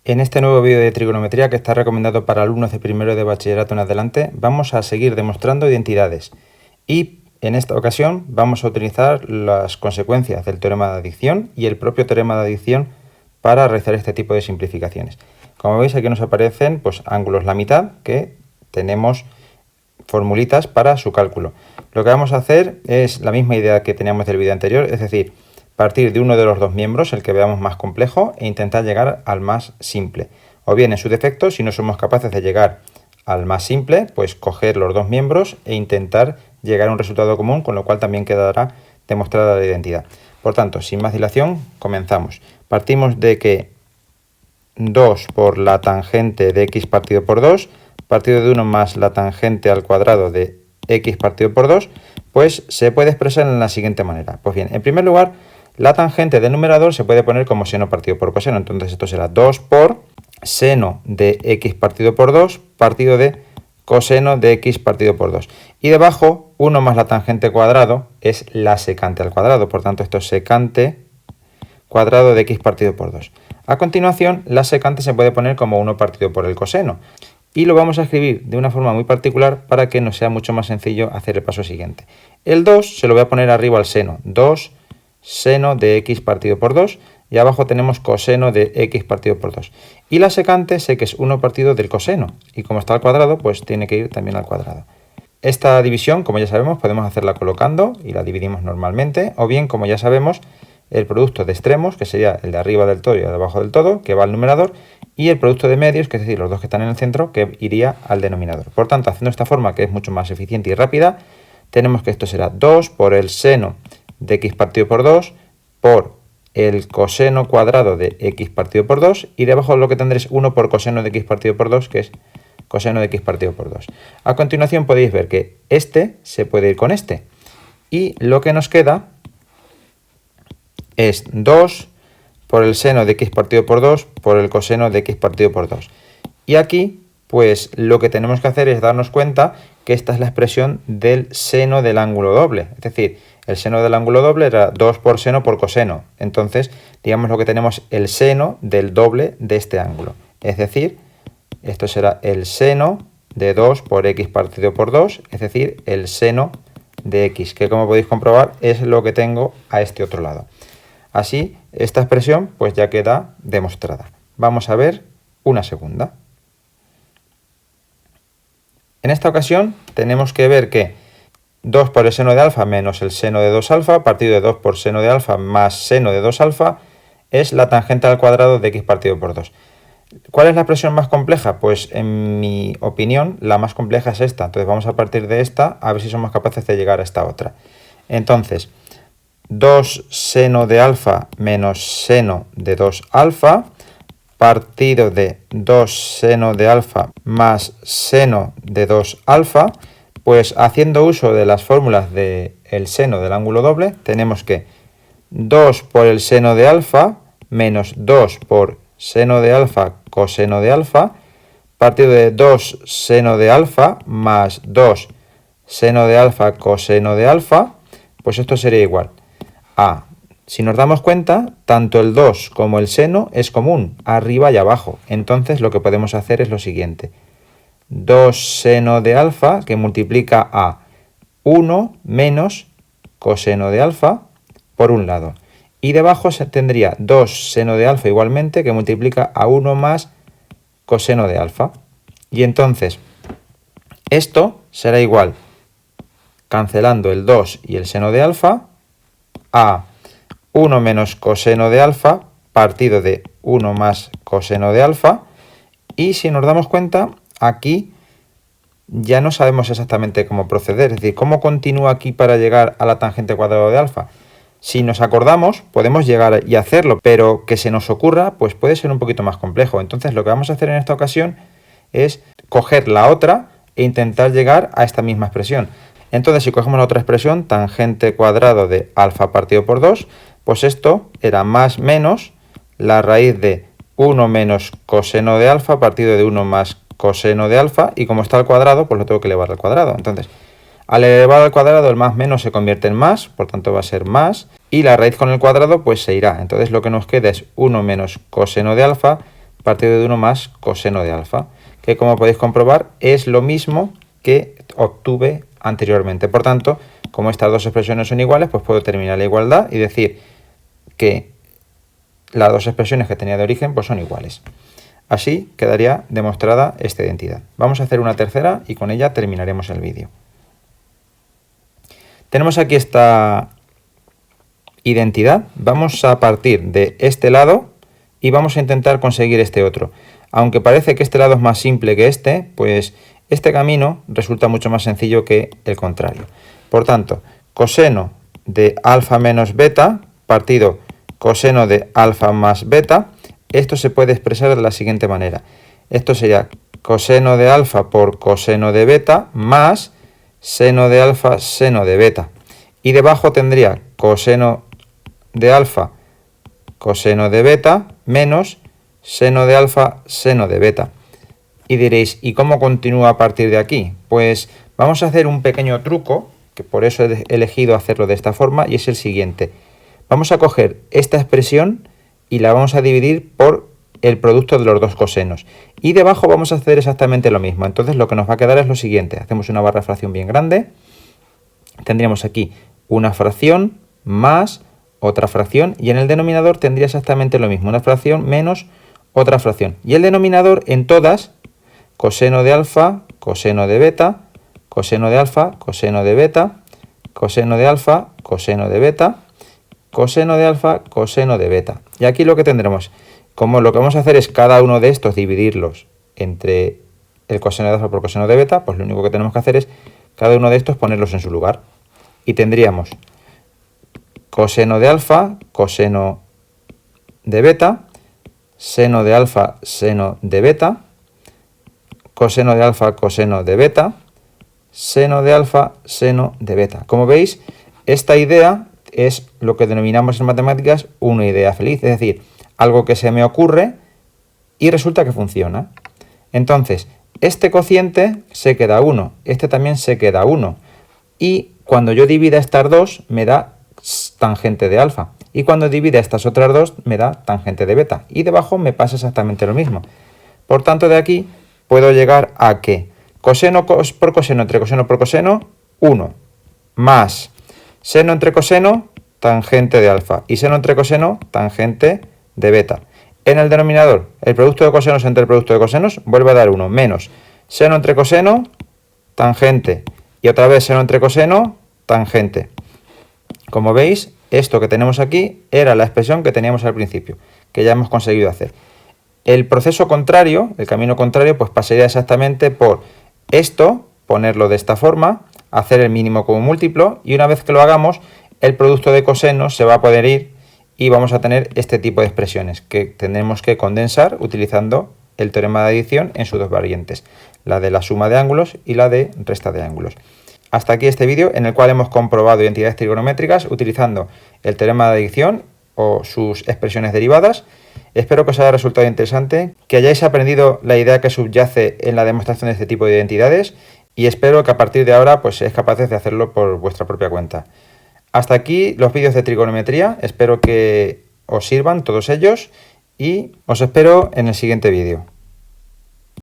En este nuevo vídeo de trigonometría que está recomendado para alumnos de primero de bachillerato en adelante, vamos a seguir demostrando identidades y en esta ocasión vamos a utilizar las consecuencias del teorema de adición y el propio teorema de adición para realizar este tipo de simplificaciones. Como veis, aquí nos aparecen ángulos la mitad, que tenemos formulitas para su cálculo. Lo que vamos a hacer es la misma idea que teníamos del vídeo anterior, es decir, partir de uno de los dos miembros, el que veamos más complejo, e intentar llegar al más simple. O bien, en su defecto, si no somos capaces de llegar al más simple, pues coger los dos miembros e intentar llegar a un resultado común, con lo cual también quedará demostrada la identidad. Por tanto, sin más dilación, comenzamos. Partimos de que 2 por la tangente de x partido por 2, partido de 1 más la tangente al cuadrado de x partido por 2, pues se puede expresar en la siguiente manera. Pues bien, en primer lugar, la tangente del numerador se puede poner como seno partido por coseno. Entonces esto será 2 por seno de x partido por 2 partido de coseno de x partido por 2. Y debajo, 1 más la tangente cuadrado es la secante al cuadrado. Por tanto, esto es secante cuadrado de x partido por 2. A continuación, la secante se puede poner como 1 partido por el coseno. Y lo vamos a escribir de una forma muy particular para que nos sea mucho más sencillo hacer el paso siguiente. El 2 se lo voy a poner arriba al seno. 2 seno de x partido por 2. Y abajo tenemos coseno de x partido por 2. Y la secante sé que es 1 partido del coseno. Y como está al cuadrado, pues tiene que ir también al cuadrado. Esta división, como ya sabemos, podemos hacerla colocando y la dividimos normalmente. O bien, como ya sabemos, el producto de extremos, que sería el de arriba del todo y el de abajo del todo, que va al numerador, y el producto de medios, que es decir, los dos que están en el centro, que iría al denominador. Por tanto, haciendo esta forma, que es mucho más eficiente y rápida, tenemos que esto será 2 por el seno de x partido por 2 por el coseno cuadrado de x partido por 2, y debajo lo que tendré es 1 por coseno de x partido por 2, que es coseno de x partido por 2. A continuación podéis ver que este se puede ir con este, y lo que nos queda es 2 por el seno de x partido por 2 por el coseno de x partido por 2. Y aquí, pues lo que tenemos que hacer es darnos cuenta que esta es la expresión del seno del ángulo doble. Es decir, el seno del ángulo doble era 2 por seno por coseno. Entonces, digamos lo que tenemos el seno del doble de este ángulo. Es decir, esto será el seno de 2 por x partido por 2, es decir, el seno de x, que como podéis comprobar es lo que tengo a este otro lado. Así, esta expresión pues ya queda demostrada. Vamos a ver una segunda. En esta ocasión tenemos que ver que 2 por el seno de alfa menos el seno de 2 alfa, partido de 2 por seno de alfa más seno de 2 alfa, es la tangente al cuadrado de x partido por 2. ¿Cuál es la expresión más compleja? Pues en mi opinión la más compleja es esta. Entonces vamos a partir de esta a ver si somos capaces de llegar a esta otra. Entonces, 2 seno de alfa menos seno de 2 alfa, partido de 2 seno de alfa más seno de 2 alfa, pues haciendo uso de las fórmulas del seno del ángulo doble, tenemos que 2 por el seno de alfa menos 2 por seno de alfa coseno de alfa, partido de 2 seno de alfa más 2 seno de alfa coseno de alfa, pues esto sería igual a, si nos damos cuenta, tanto el 2 como el seno es común, arriba y abajo. Entonces lo que podemos hacer es lo siguiente. 2 seno de alfa que multiplica a 1 menos coseno de alfa por un lado. Y debajo se tendría 2 seno de alfa igualmente que multiplica a 1 más coseno de alfa. Y entonces esto será igual, cancelando el 2 y el seno de alfa, a 1 menos coseno de alfa partido de 1 más coseno de alfa. Y si nos damos cuenta, aquí ya no sabemos exactamente cómo proceder, es decir, cómo continúa aquí para llegar a la tangente cuadrada de alfa. Si nos acordamos, podemos llegar y hacerlo, pero que se nos ocurra, pues puede ser un poquito más complejo. Entonces lo que vamos a hacer en esta ocasión es coger la otra e intentar llegar a esta misma expresión. Entonces, si cogemos la otra expresión, tangente cuadrado de alfa partido por 2, pues esto era más menos la raíz de 1 menos coseno de alfa partido de 1 más coseno de alfa, y como está al cuadrado, pues lo tengo que elevar al cuadrado. Entonces, al elevar al cuadrado, el más menos se convierte en más, por tanto va a ser más, y la raíz con el cuadrado pues se irá. Entonces lo que nos queda es 1 menos coseno de alfa partido de 1 más coseno de alfa, que como podéis comprobar es lo mismo que obtuve anteriormente. Por tanto, como estas dos expresiones son iguales, pues puedo terminar la igualdad y decir que las dos expresiones que tenía de origen pues son iguales. Así quedaría demostrada esta identidad. Vamos a hacer una tercera y con ella terminaremos el vídeo. Tenemos aquí esta identidad. Vamos a partir de este lado y vamos a intentar conseguir este otro. Aunque parece que este lado es más simple que este, pues este camino resulta mucho más sencillo que el contrario. Por tanto, coseno de alfa menos beta partido coseno de alfa más beta, esto se puede expresar de la siguiente manera. Esto sería coseno de alfa por coseno de beta más seno de alfa seno de beta. Y debajo tendría coseno de alfa coseno de beta menos seno de alfa seno de beta. Y diréis, ¿y cómo continúa a partir de aquí? Pues vamos a hacer un pequeño truco, que por eso he elegido hacerlo de esta forma, y es el siguiente. Vamos a coger esta expresión y la vamos a dividir por el producto de los dos cosenos. Y debajo vamos a hacer exactamente lo mismo. Entonces lo que nos va a quedar es lo siguiente. Hacemos una barra de fracción bien grande. Tendríamos aquí una fracción más otra fracción. Y en el denominador tendría exactamente lo mismo. Una fracción menos otra fracción. Y el denominador en todas, coseno de alfa, coseno de beta, coseno de alfa, coseno de beta, coseno de alfa, coseno de beta, coseno de alfa, coseno de beta. Y aquí lo que tendremos, como lo que vamos a hacer es cada uno de estos dividirlos entre el coseno de alfa por coseno de beta, pues lo único que tenemos que hacer es cada uno de estos ponerlos en su lugar. Y tendríamos coseno de alfa, coseno de beta, seno de alfa, seno de beta, coseno de alfa, coseno de beta, seno de alfa, seno de beta. Como veis, esta idea es lo que denominamos en matemáticas una idea feliz, es decir, algo que se me ocurre y resulta que funciona. Entonces, este cociente se queda 1, este también se queda 1, y cuando yo divida estas dos me da tangente de alfa, y cuando divida estas otras dos me da tangente de beta, y debajo me pasa exactamente lo mismo. Por tanto, de aquí puedo llegar a que coseno por coseno entre coseno por coseno, 1, más seno entre coseno, tangente de alfa, y seno entre coseno, tangente de beta. En el denominador, el producto de cosenos entre el producto de cosenos vuelve a dar 1, menos seno entre coseno, tangente, y otra vez seno entre coseno, tangente. Como veis, esto que tenemos aquí era la expresión que teníamos al principio, que ya hemos conseguido hacer. El proceso contrario, el camino contrario, pues pasaría exactamente por esto, ponerlo de esta forma, hacer el mínimo como múltiplo, y una vez que lo hagamos, el producto de cosenos se va a poder ir y vamos a tener este tipo de expresiones que tendremos que condensar utilizando el teorema de adición en sus dos variantes, la de la suma de ángulos y la de resta de ángulos. Hasta aquí este vídeo en el cual hemos comprobado identidades trigonométricas utilizando el teorema de adición o sus expresiones derivadas. Espero que os haya resultado interesante, que hayáis aprendido la idea que subyace en la demostración de este tipo de identidades y espero que a partir de ahora pues seáis capaces de hacerlo por vuestra propia cuenta. Hasta aquí los vídeos de trigonometría, espero que os sirvan todos ellos y os espero en el siguiente vídeo.